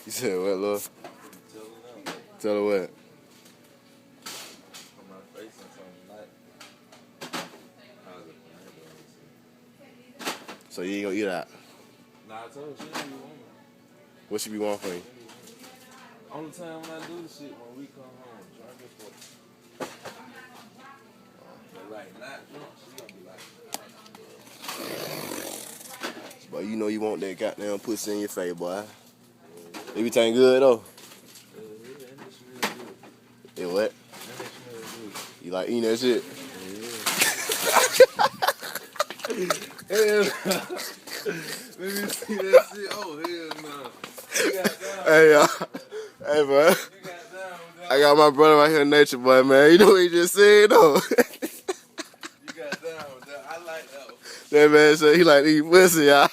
You said what, love? Tell her now. Tell her what? On my face and something like. So you ain't gonna eat out? Nah, I told her she didn't be wanting. What she be wanting from you? Only time when I do the shit when we come home, drunk as fuck. But like not drunk, she gonna be like. But you know you want that goddamn pussy in your face, boy. Everything good though? Yeah, that shit real good. Yeah, what? That shit real good. You like eating that shit? Hell no. Let me see that shit. Oh, hell no. You got down. Hey, hey, bro. You got down. I got my brother right here in nature, boy, man. You know what he just said, though? You got down. I like that one. That man said he like to eat pussy, y'all.